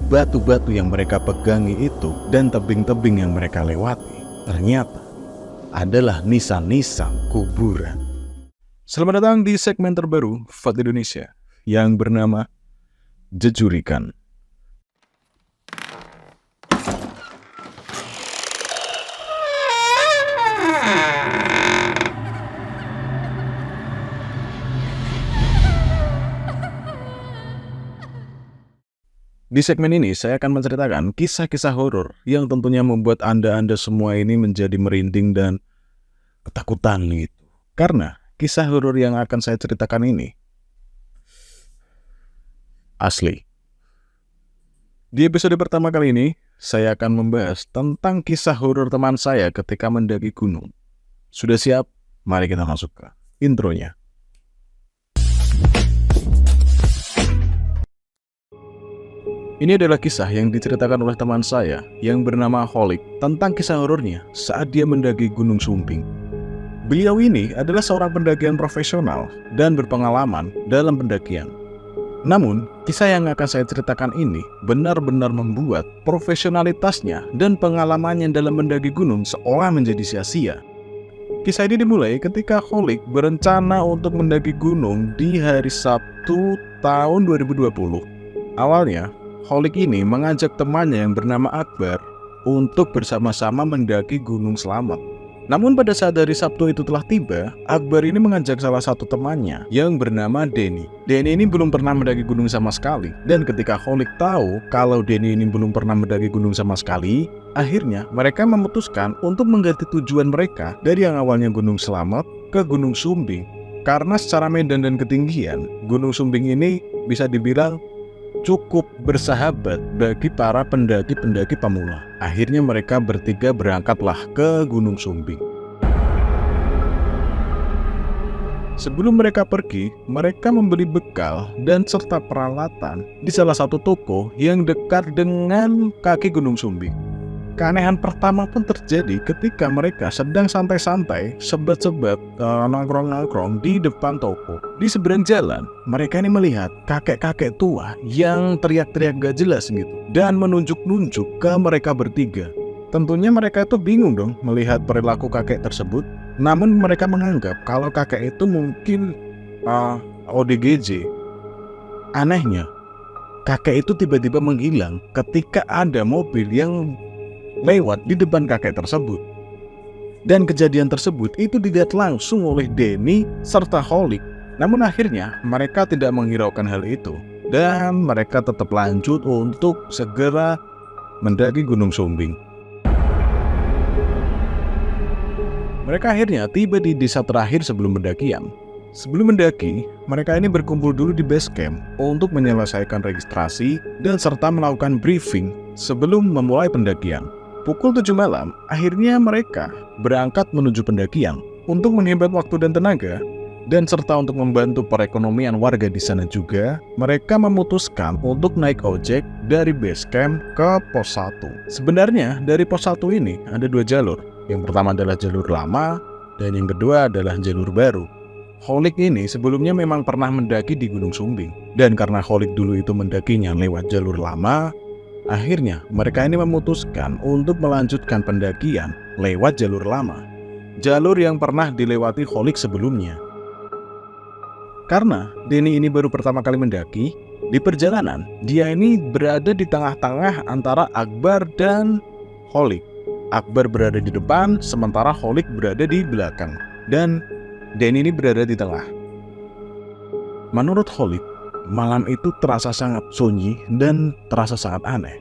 Batu-batu yang mereka pegangi itu dan tebing-tebing yang mereka lewati ternyata adalah nisan-nisan kuburan. Selamat datang di segmen terbaru Fat Indonesia yang bernama Jejurikan. Di segmen ini saya akan menceritakan kisah-kisah horor yang tentunya membuat Anda semua ini menjadi merinding dan ketakutan gitu. Karena kisah horor yang akan saya ceritakan ini asli. Di episode pertama kali ini, saya akan membahas tentang kisah horor teman saya ketika mendaki gunung. Sudah siap? Mari kita masuk ke intronya. Ini adalah kisah yang diceritakan oleh teman saya yang bernama Holik tentang kisah horornya saat dia mendaki Gunung Sumbing. Beliau ini adalah seorang pendakian profesional dan berpengalaman dalam pendakian. Namun, kisah yang akan saya ceritakan ini benar-benar membuat profesionalitasnya dan pengalamannya dalam mendaki gunung seolah menjadi sia-sia. Kisah ini dimulai ketika Holik berencana untuk mendaki gunung di hari Sabtu tahun 2020. Awalnya, Holik ini mengajak temannya yang bernama Akbar untuk bersama-sama mendaki Gunung Slamet. Namun pada saat hari Sabtu itu telah tiba, Akbar ini mengajak salah satu temannya yang bernama Denny. Denny ini belum pernah mendaki gunung sama sekali. Dan ketika Holik tahu kalau Denny ini belum pernah mendaki gunung sama sekali, akhirnya mereka memutuskan untuk mengganti tujuan mereka dari yang awalnya Gunung Slamet ke Gunung Sumbing. Karena secara medan dan ketinggian, Gunung Sumbing ini bisa dibilang cukup bersahabat bagi para pendaki-pendaki pemula. Akhirnya mereka bertiga berangkatlah ke Gunung Sumbing. Sebelum mereka pergi, mereka membeli bekal dan serta peralatan di salah satu toko yang dekat dengan kaki Gunung Sumbing. Keanehan pertama pun terjadi ketika mereka sedang santai-santai, sebat-sebat, nongkrong-nongkrong di depan toko. Di seberang jalan, mereka ini melihat kakek-kakek tua yang teriak-teriak gak jelas gitu dan menunjuk-nunjuk ke mereka bertiga. Tentunya mereka itu bingung dong melihat perilaku kakek tersebut. Namun mereka menganggap kalau kakek itu mungkin ODGJ. Anehnya, kakek itu tiba-tiba menghilang ketika ada mobil yang lewat di depan kakek tersebut. Dan kejadian tersebut itu dilihat langsung oleh Denny serta Holik. Namun akhirnya mereka tidak menghiraukan hal itu dan mereka tetap lanjut untuk segera mendaki Gunung Sumbing. Mereka akhirnya tiba di desa terakhir sebelum pendakian. Sebelum mendaki, mereka ini berkumpul dulu di base camp untuk menyelesaikan registrasi dan serta melakukan briefing sebelum memulai pendakian. Pukul 7 malam, akhirnya mereka berangkat menuju pendakian untuk menghemat waktu dan tenaga dan serta untuk membantu perekonomian warga di sana juga. Mereka memutuskan untuk naik ojek dari base camp ke pos 1. Sebenarnya dari pos 1 ini ada dua jalur. Yang pertama adalah jalur lama dan yang kedua adalah jalur baru. Holik ini sebelumnya memang pernah mendaki di Gunung Sumbing, dan karena Holik dulu itu mendakinya lewat jalur lama, akhirnya mereka ini memutuskan untuk melanjutkan pendakian lewat jalur lama, jalur yang pernah dilewati Holik sebelumnya. Karena Denny ini baru pertama kali mendaki, di perjalanan dia ini berada di tengah-tengah antara Akbar dan Holik. Akbar berada di depan, sementara Holik berada di belakang, dan Denny ini berada di tengah. Menurut Holik, malam itu terasa sangat sunyi dan terasa sangat aneh.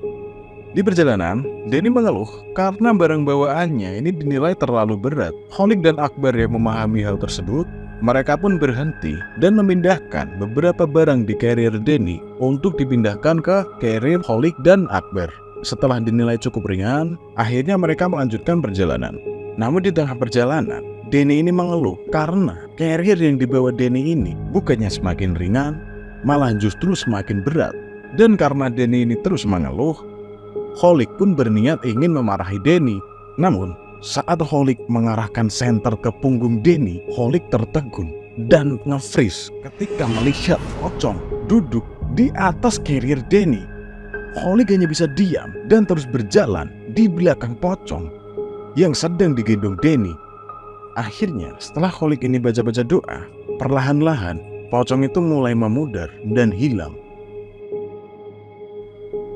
Di perjalanan, Denny mengeluh karena barang bawaannya ini dinilai terlalu berat. Holik dan Akbar yang memahami hal tersebut, mereka pun berhenti dan memindahkan beberapa barang di carrier Denny untuk dipindahkan ke carrier Holik dan Akbar. Setelah dinilai cukup ringan, akhirnya mereka melanjutkan perjalanan. Namun di tengah perjalanan, Denny ini mengeluh karena carrier yang dibawa Denny ini bukannya semakin ringan, malah justru semakin berat. Dan karena Denny ini terus mengeluh, Holik pun berniat ingin memarahi Denny. Namun, saat Holik mengarahkan senter ke punggung Denny, Holik tertegun dan nge-freeze ketika melihat pocong duduk di atas carrier Denny. Holik hanya bisa diam dan terus berjalan di belakang pocong yang sedang digendong Denny. Akhirnya setelah Holik ini baca-baca doa, perlahan-lahan pocong itu mulai memudar dan hilang.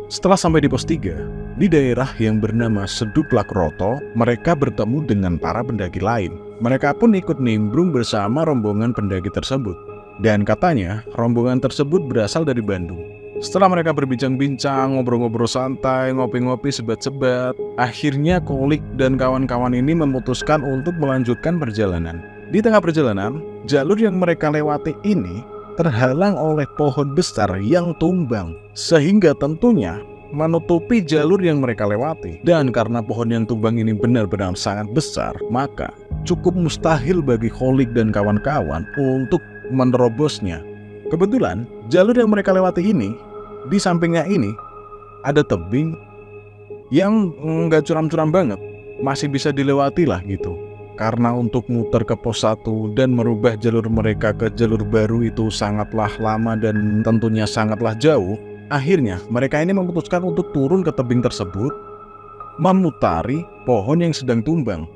Setelah sampai di pos 3, di daerah yang bernama Seduplak Roto, mereka bertemu dengan para pendaki lain. Mereka pun ikut nimbrung bersama rombongan pendaki tersebut. Dan katanya rombongan tersebut berasal dari Bandung. Setelah mereka berbincang-bincang, ngobrol-ngobrol santai, ngopi-ngopi sebat-sebat, akhirnya Holik dan kawan-kawan ini memutuskan untuk melanjutkan perjalanan. Di tengah perjalanan, jalur yang mereka lewati ini terhalang oleh pohon besar yang tumbang, sehingga tentunya menutupi jalur yang mereka lewati. Dan karena pohon yang tumbang ini benar-benar sangat besar, maka cukup mustahil bagi Holik dan kawan-kawan untuk menerobosnya. Kebetulan jalur yang mereka lewati ini, di sampingnya ini ada tebing yang nggak curam-curam banget, masih bisa dilewati lah gitu. Karena untuk muter ke pos 1 dan merubah jalur mereka ke jalur baru itu sangatlah lama dan tentunya sangatlah jauh. Akhirnya mereka ini memutuskan untuk turun ke tebing tersebut, memutari pohon yang sedang tumbang.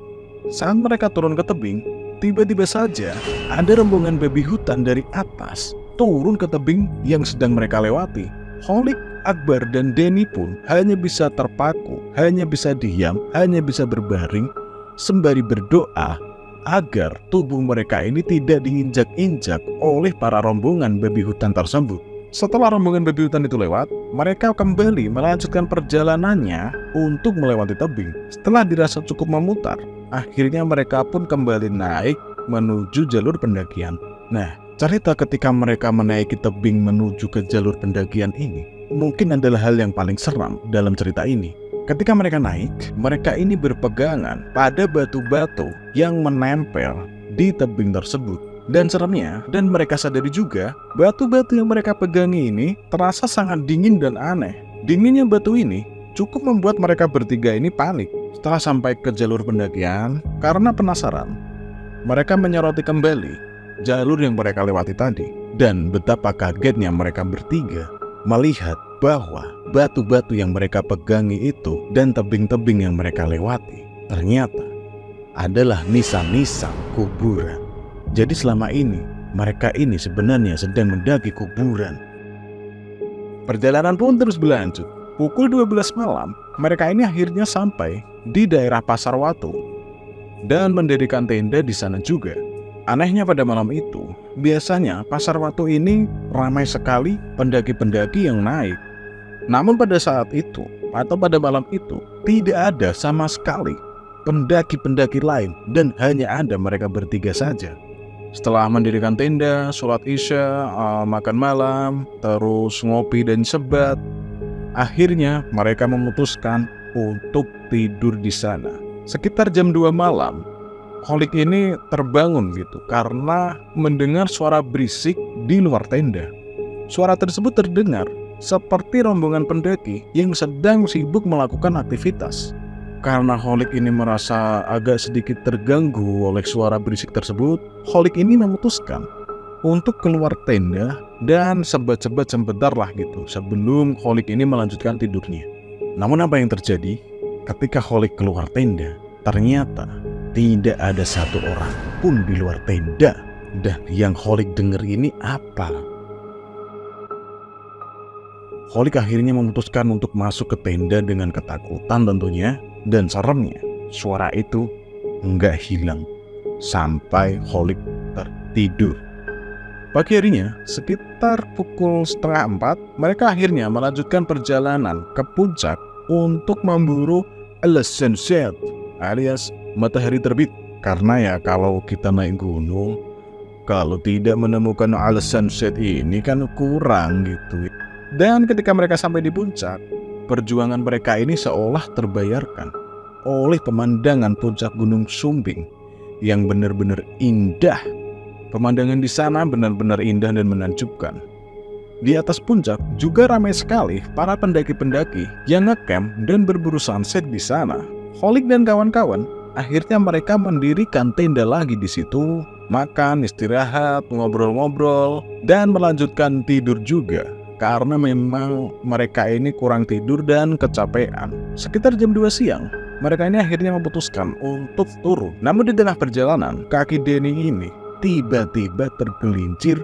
Saat mereka turun ke tebing, tiba-tiba saja ada rombongan babi hutan dari atas turun ke tebing yang sedang mereka lewati. Holik, Akbar, dan Denny pun hanya bisa terpaku, hanya bisa diam, hanya bisa berbaring sembari berdoa agar tubuh mereka ini tidak diinjak-injak oleh para rombongan babi hutan tersebut. Setelah rombongan babi hutan itu lewat, mereka kembali melanjutkan perjalanannya untuk melewati tebing. Setelah dirasa cukup memutar, akhirnya mereka pun kembali naik menuju jalur pendakian. Nah, cerita ketika mereka menaiki tebing menuju ke jalur pendakian ini mungkin adalah hal yang paling seram dalam cerita ini. Ketika mereka naik, mereka ini berpegangan pada batu-batu yang menempel di tebing tersebut. Dan seremnya, dan mereka sadari juga, batu-batu yang mereka pegangi ini terasa sangat dingin dan aneh. Dinginnya batu ini cukup membuat mereka bertiga ini panik. Setelah sampai ke jalur pendakian, karena penasaran, mereka menyoroti kembali jalur yang mereka lewati tadi. Dan betapa kagetnya mereka bertiga melihat bahwa batu-batu yang mereka pegangi itu dan tebing-tebing yang mereka lewati ternyata adalah nisan-nisan kuburan. Jadi selama ini mereka ini sebenarnya sedang mendaki kuburan. Perjalanan pun terus berlanjut. Pukul 12 malam, mereka ini akhirnya sampai di daerah Pasar Watu dan mendirikan tenda di sana juga. Anehnya pada malam itu, biasanya Pasar Watu ini ramai sekali pendaki-pendaki yang naik. Namun pada saat itu, atau pada malam itu, tidak ada sama sekali pendaki-pendaki lain dan hanya ada mereka bertiga saja. Setelah mendirikan tenda, sholat isya, makan malam, terus ngopi dan sebat, akhirnya mereka memutuskan untuk tidur di sana. Sekitar jam 2 malam, Holik ini terbangun gitu karena mendengar suara berisik di luar tenda. Suara tersebut terdengar seperti rombongan pendaki yang sedang sibuk melakukan aktivitas. Karena Holik ini merasa agak sedikit terganggu oleh suara berisik tersebut, Holik ini memutuskan untuk keluar tenda dan sebat-sebat sebentar lah gitu sebelum Holik ini melanjutkan tidurnya. Namun apa yang terjadi? Ketika Holik keluar tenda, ternyata tidak ada satu orang pun di luar tenda. Dan yang Holik dengar ini apa? Holik akhirnya memutuskan untuk masuk ke tenda dengan ketakutan tentunya. Dan seremnya, suara itu nggak hilang sampai Holik tertidur. Pagi harinya, sekitar pukul 3:30, mereka akhirnya melanjutkan perjalanan ke puncak untuk memburu sunset alias matahari terbit. Karena ya kalau kita naik gunung, kalau tidak menemukan sunset ini kan kurang gitu. Dan ketika mereka sampai di puncak, perjuangan mereka ini seolah terbayarkan oleh pemandangan puncak Gunung Sumbing yang benar-benar indah. Pemandangan di sana benar-benar indah dan menakjubkan. Di atas puncak juga ramai sekali para pendaki-pendaki yang ngecamp dan berburu sunset di sana. Holik dan kawan-kawan akhirnya mereka mendirikan tenda lagi di situ, makan, istirahat, ngobrol-ngobrol, dan melanjutkan tidur juga. karena memang mereka ini kurang tidur dan kecapean. Sekitar jam 2 siang, mereka ini akhirnya memutuskan untuk turun. Namun di tengah perjalanan, kaki Denny ini tiba-tiba tergelincir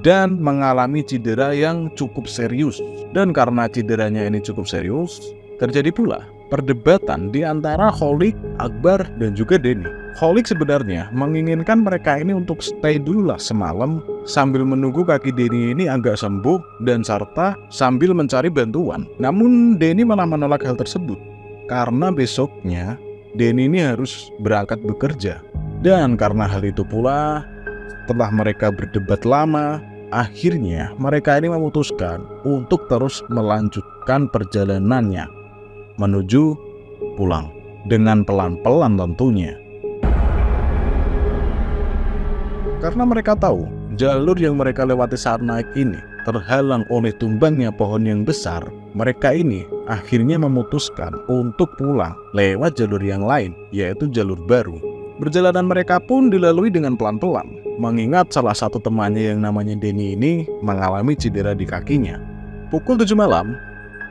dan mengalami cedera yang cukup serius. Dan karena cederanya ini cukup serius, terjadi pula perdebatan di antara Kholid, Akbar, dan juga Denny. Kholid sebenarnya menginginkan mereka ini untuk stay dulu lah semalam sambil menunggu kaki Denny ini agak sembuh dan serta sambil mencari bantuan. Namun Denny malah menolak hal tersebut karena besoknya Denny ini harus berangkat bekerja. Dan karena hal itu pula, setelah mereka berdebat lama, akhirnya mereka ini memutuskan untuk terus melanjutkan perjalanannya menuju pulang dengan pelan-pelan tentunya. Karena mereka tahu jalur yang mereka lewati saat naik ini terhalang oleh tumbangnya pohon yang besar, mereka ini akhirnya memutuskan untuk pulang lewat jalur yang lain, yaitu jalur baru. Perjalanan mereka pun dilalui dengan pelan-pelan, mengingat salah satu temannya yang namanya Denny ini mengalami cedera di kakinya. Pukul 7 malam,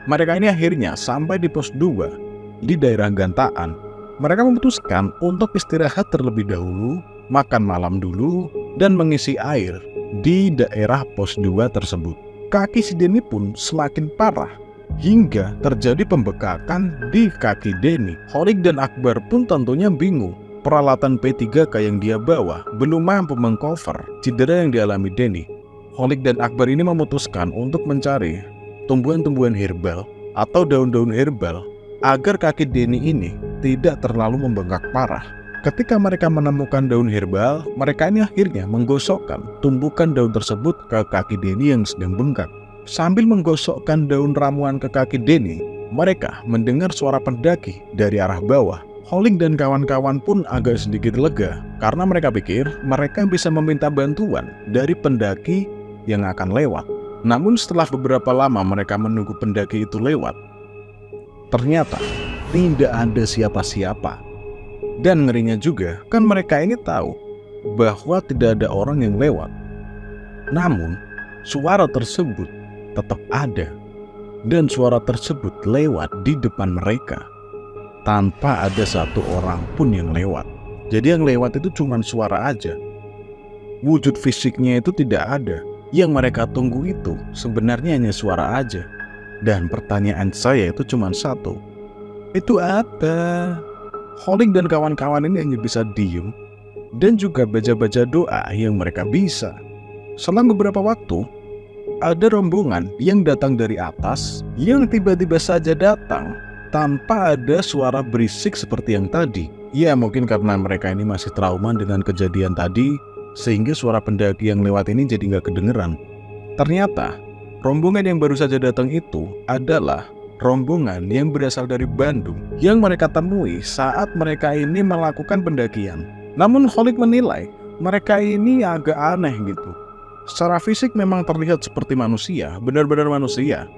mereka ini akhirnya sampai di pos 2 di daerah Gantaan. Mereka memutuskan untuk istirahat terlebih dahulu, makan malam dulu, dan mengisi air di daerah pos 2 tersebut. Kaki si Denny pun semakin parah, hingga terjadi pembekakan di kaki Denny. Kholid dan Akbar pun tentunya bingung. Peralatan P3K yang dia bawa belum mampu mengcover cedera yang dialami Denny. Kholid dan Akbar ini memutuskan untuk mencari tumbuhan-tumbuhan herbal atau daun-daun herbal agar kaki Denny ini tidak terlalu membengkak parah. Ketika mereka menemukan daun herbal, mereka ini akhirnya menggosokkan tumbukan daun tersebut ke kaki Denny yang sedang bengkak. Sambil menggosokkan daun ramuan ke kaki Denny, mereka mendengar suara pendaki dari arah bawah. Kholid dan kawan-kawan pun agak sedikit lega karena mereka pikir mereka bisa meminta bantuan dari pendaki yang akan lewat. Namun setelah beberapa lama mereka menunggu pendaki itu lewat, ternyata tidak ada siapa-siapa. Dan ngerinya juga, kan mereka ini tahu bahwa tidak ada orang yang lewat. Namun, suara tersebut tetap ada. Dan suara tersebut lewat di depan mereka, tanpa ada satu orang pun yang lewat. Jadi yang lewat itu cuma suara aja. Wujud fisiknya itu tidak ada. Yang mereka tunggu itu sebenarnya hanya suara aja. Dan pertanyaan saya itu cuma satu. Itu apa? Kholid dan kawan-kawan ini hanya bisa diem dan juga baca-baca doa yang mereka bisa. Selang beberapa waktu, ada rombongan yang datang dari atas yang tiba-tiba saja datang tanpa ada suara berisik seperti yang tadi. Ya mungkin karena mereka ini masih trauma dengan kejadian tadi, sehingga suara pendaki yang lewat ini jadi nggak kedengeran. Ternyata rombongan yang baru saja datang itu adalah rombongan yang berasal dari Bandung yang mereka temui saat mereka ini melakukan pendakian. Namun Kholid menilai mereka ini agak aneh gitu. Secara fisik memang terlihat seperti manusia, benar-benar manusia.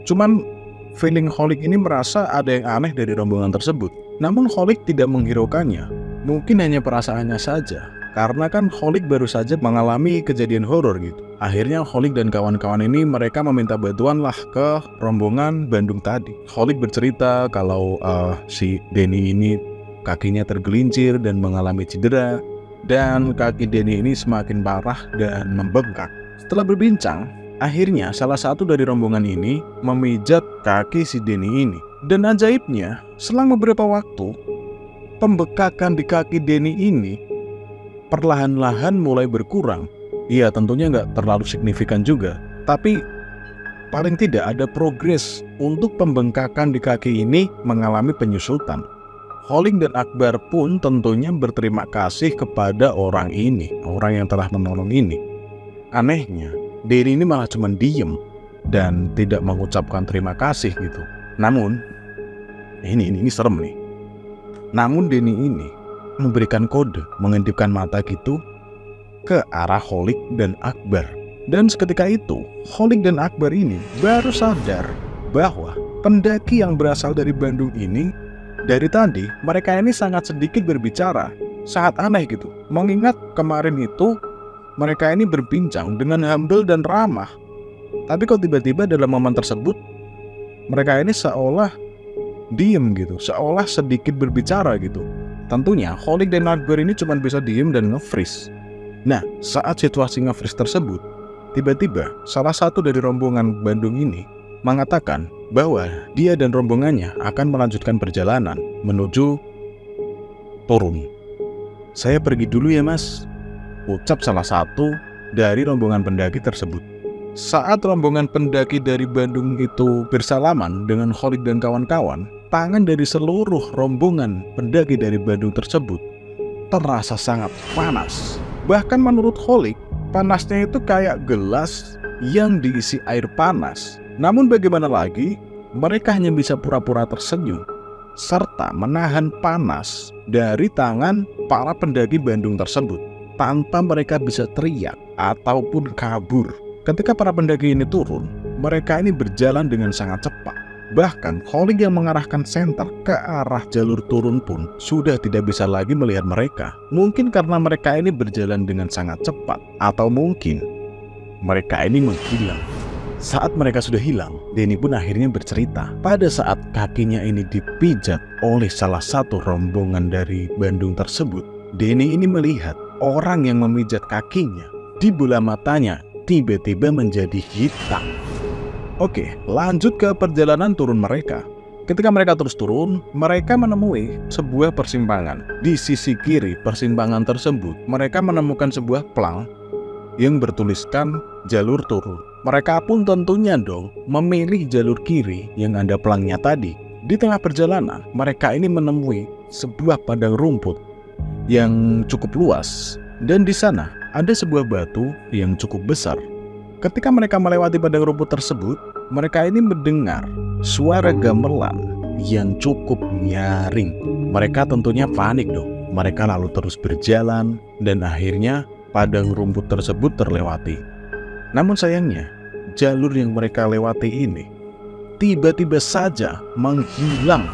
Cuman feeling Kholid ini merasa ada yang aneh dari rombongan tersebut. Namun Kholid tidak menghiraukannya. Mungkin hanya perasaannya saja, karena kan Kholid baru saja mengalami kejadian horor gitu. Akhirnya Kholid dan kawan-kawan ini mereka meminta bantuan lah ke rombongan Bandung tadi. Kholid bercerita kalau si Denny ini kakinya tergelincir dan mengalami cedera, dan kaki Denny ini semakin parah dan membengkak. Setelah berbincang, akhirnya salah satu dari rombongan ini memijat kaki si Denny ini. Dan ajaibnya, selang beberapa waktu, pembekakan di kaki Denny ini perlahan-lahan mulai berkurang. Iya, tentunya nggak terlalu signifikan juga, tapi paling tidak ada progres untuk pembengkakan di kaki ini mengalami penyusutan. Kholid dan Akbar pun tentunya berterima kasih kepada orang ini, orang yang telah menolong ini. Anehnya, Denny ini malah cuma diem dan tidak mengucapkan terima kasih gitu. Namun, ini serem nih. Namun Denny ini memberikan kode, mengintipkan mata gitu ke arah Kholid dan Akbar. Dan seketika itu, Kholid dan Akbar ini baru sadar bahwa pendaki yang berasal dari Bandung ini, dari tadi mereka ini sangat sedikit berbicara. Sangat aneh gitu. Mengingat kemarin itu mereka ini berbincang dengan humble dan ramah. Tapi kok tiba-tiba dalam momen tersebut mereka ini seolah diem gitu, seolah sedikit berbicara gitu. Tentunya Kholid dan Akbar ini cuma bisa diem dan nge-freeze. Nah, saat situasi nge-freeze tersebut, tiba-tiba salah satu dari rombongan Bandung ini mengatakan bahwa dia dan rombongannya akan melanjutkan perjalanan menuju turun. "Saya pergi dulu ya mas," ucap salah satu dari rombongan pendaki tersebut. Saat rombongan pendaki dari Bandung itu bersalaman dengan Kholid dan kawan-kawan, tangan dari seluruh rombongan pendaki dari Bandung tersebut terasa sangat panas. Bahkan menurut Kholid, panasnya itu kayak gelas yang diisi air panas. Namun bagaimana lagi, mereka hanya bisa pura-pura tersenyum serta menahan panas dari tangan para pendaki Bandung tersebut tanpa mereka bisa teriak ataupun kabur. Ketika para pendaki ini turun, mereka ini berjalan dengan sangat cepat. Bahkan Kholid yang mengarahkan senter ke arah jalur turun pun sudah tidak bisa lagi melihat mereka. Mungkin karena mereka ini berjalan dengan sangat cepat, atau mungkin mereka ini menghilang. Saat mereka sudah hilang, Denny pun akhirnya bercerita pada saat kakinya ini dipijat oleh salah satu rombongan dari Bandung tersebut. Denny ini melihat orang yang memijat kakinya, di bola matanya tiba-tiba menjadi hitam. Oke, lanjut ke perjalanan turun mereka. Ketika mereka terus turun, mereka menemui sebuah persimpangan. Di sisi kiri persimpangan tersebut, mereka menemukan sebuah plang yang bertuliskan jalur turun. Mereka pun tentunya dong memilih jalur kiri yang ada plangnya tadi. Di tengah perjalanan, mereka ini menemui sebuah padang rumput yang cukup luas, dan di sana ada sebuah batu yang cukup besar. Ketika mereka melewati padang rumput tersebut, mereka ini mendengar suara gamelan yang cukup nyaring. Mereka tentunya panik dong. Mereka lalu terus berjalan dan akhirnya padang rumput tersebut terlewati. Namun sayangnya, jalur yang mereka lewati ini tiba-tiba saja menghilang.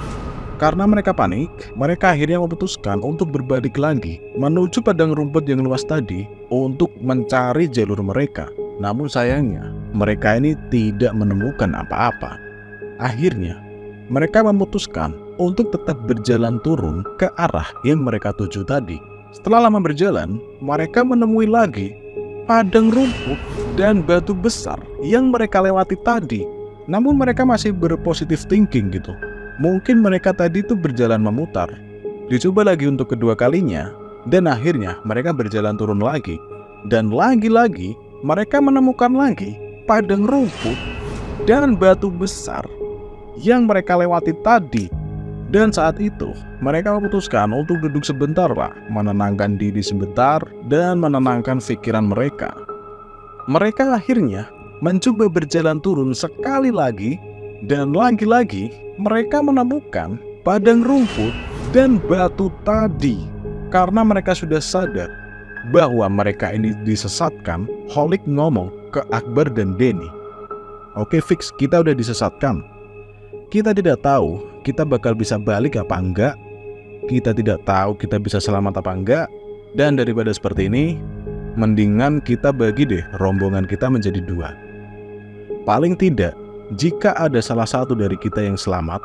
Karena mereka panik, mereka akhirnya memutuskan untuk berbalik lagi menuju padang rumput yang luas tadi untuk mencari jalur mereka. Namun sayangnya, mereka ini tidak menemukan apa-apa. Akhirnya, mereka memutuskan untuk tetap berjalan turun ke arah yang mereka tuju tadi. Setelah lama berjalan, mereka menemui lagi padang rumput dan batu besar yang mereka lewati tadi. Namun mereka masih berpositif thinking gitu. Mungkin mereka tadi itu berjalan memutar. Dicoba lagi untuk kedua kalinya, dan akhirnya mereka berjalan turun lagi. Dan lagi-lagi mereka menemukan lagi padang rumput dan batu besar yang mereka lewati tadi. Dan saat itu mereka memutuskan untuk duduk sebentar lah, menenangkan diri sebentar dan menenangkan pikiran mereka. Mereka akhirnya mencoba berjalan turun sekali lagi, dan lagi-lagi mereka menemukan padang rumput dan batu tadi. Karena mereka sudah sadar bahwa mereka ini disesatkan, Kholid ngomong ke Akbar dan Denny, "Oke fix, kita udah disesatkan. Kita tidak tahu kita bakal bisa balik apa enggak. Kita tidak tahu kita bisa selamat apa enggak. Dan daripada seperti ini, mendingan kita bagi deh rombongan kita menjadi dua. Paling tidak, jika ada salah satu dari kita yang selamat,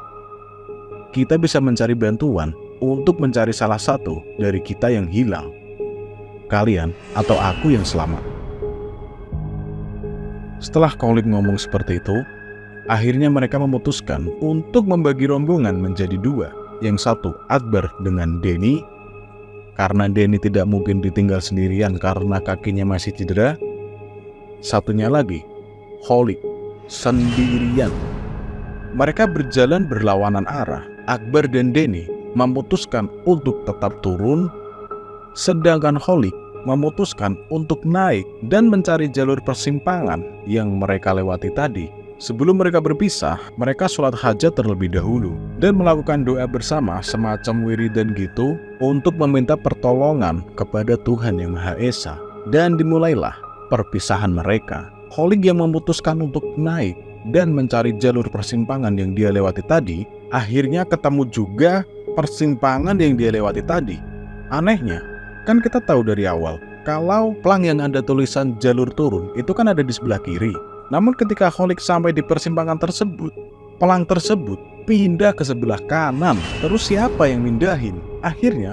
kita bisa mencari bantuan untuk mencari salah satu dari kita yang hilang. Kalian atau aku yang selamat." Setelah Kholid ngomong seperti itu, akhirnya mereka memutuskan untuk membagi rombongan menjadi dua. Yang satu Akbar dengan Denny, karena Denny tidak mungkin ditinggal sendirian karena kakinya masih cedera. Satunya lagi Kholid sendirian. Mereka berjalan berlawanan arah. Akbar dan Denny memutuskan untuk tetap turun, sedangkan Kholid memutuskan untuk naik dan mencari jalur persimpangan yang mereka lewati tadi. Sebelum mereka berpisah, mereka sholat hajat terlebih dahulu dan melakukan doa bersama semacam wiridan gitu untuk meminta pertolongan kepada Tuhan Yang Maha Esa. Dan dimulailah perpisahan mereka. Kholid yang memutuskan untuk naik dan mencari jalur persimpangan yang dia lewati tadi, akhirnya ketemu juga persimpangan yang dia lewati tadi. Anehnya, kan kita tahu dari awal kalau plang yang ada tulisan jalur turun itu kan ada di sebelah kiri. Namun ketika Holik sampai di persimpangan tersebut, pelang tersebut pindah ke sebelah kanan. Terus siapa yang mindahin? Akhirnya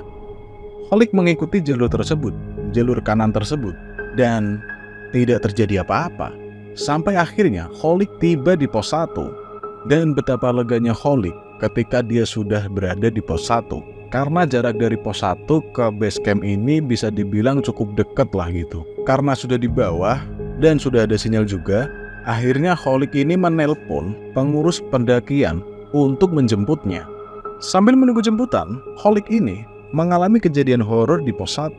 Holik mengikuti jalur tersebut, jalur kanan tersebut, dan tidak terjadi apa-apa. Sampai akhirnya Holik tiba di pos 1. Dan betapa leganya Holik ketika dia sudah berada di pos 1. Karena jarak dari pos 1 ke base camp ini bisa dibilang cukup dekat lah gitu. Karena sudah di bawah dan sudah ada sinyal juga, akhirnya Holik ini menelpon pengurus pendakian untuk menjemputnya. Sambil menunggu jemputan, Holik ini mengalami kejadian horor di pos 1.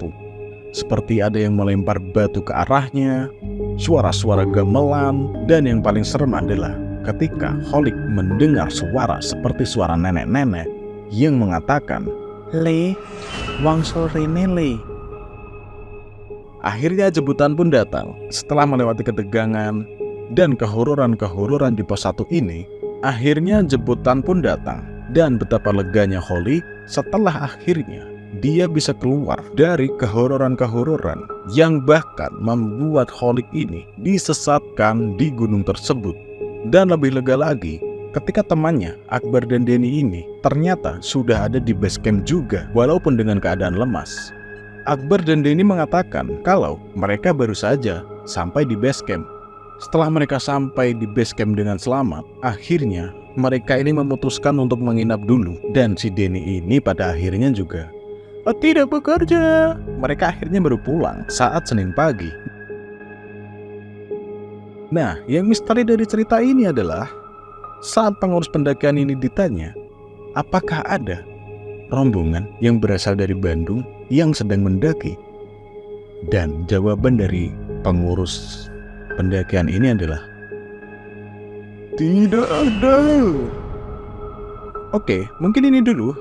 Seperti ada yang melempar batu ke arahnya, suara-suara gamelan, dan yang paling serem adalah ketika Holik mendengar suara seperti suara nenek-nenek yang mengatakan, "Le, wangsul rene le." Akhirnya jemputan pun datang. Setelah melewati ketegangan dan kehororan-kehororan di pos 1 ini, akhirnya jemputan pun datang. Dan betapa leganya Holik setelah akhirnya dia bisa keluar dari kehororan-kehororan yang bahkan membuat Holik ini disesatkan di gunung tersebut. Dan lebih lega lagi ketika temannya Akbar dan Denny ini ternyata sudah ada di base camp juga walaupun dengan keadaan lemas. Akbar dan Denny mengatakan kalau mereka baru saja sampai di base camp. Setelah mereka sampai di base camp dengan selamat, akhirnya mereka ini memutuskan untuk menginap dulu. Dan si Denny ini pada akhirnya juga tidak bekerja. Mereka akhirnya baru pulang saat Senin pagi. Nah, yang misteri dari cerita ini adalah saat pengurus pendakian ini ditanya, apakah ada rombongan yang berasal dari Bandung yang sedang mendaki? Dan jawaban dari pengurus pendakian ini adalah tidak ada. Oke, mungkin ini dulu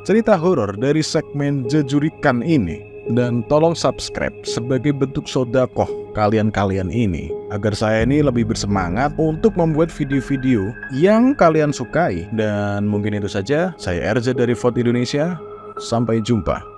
cerita horor dari segmen Jejurikan ini. Dan tolong subscribe sebagai bentuk sodakoh kalian-kalian ini, agar saya ini lebih bersemangat untuk membuat video-video yang kalian sukai. Dan mungkin itu saja, saya RZ dari VOD Indonesia. Sampai jumpa.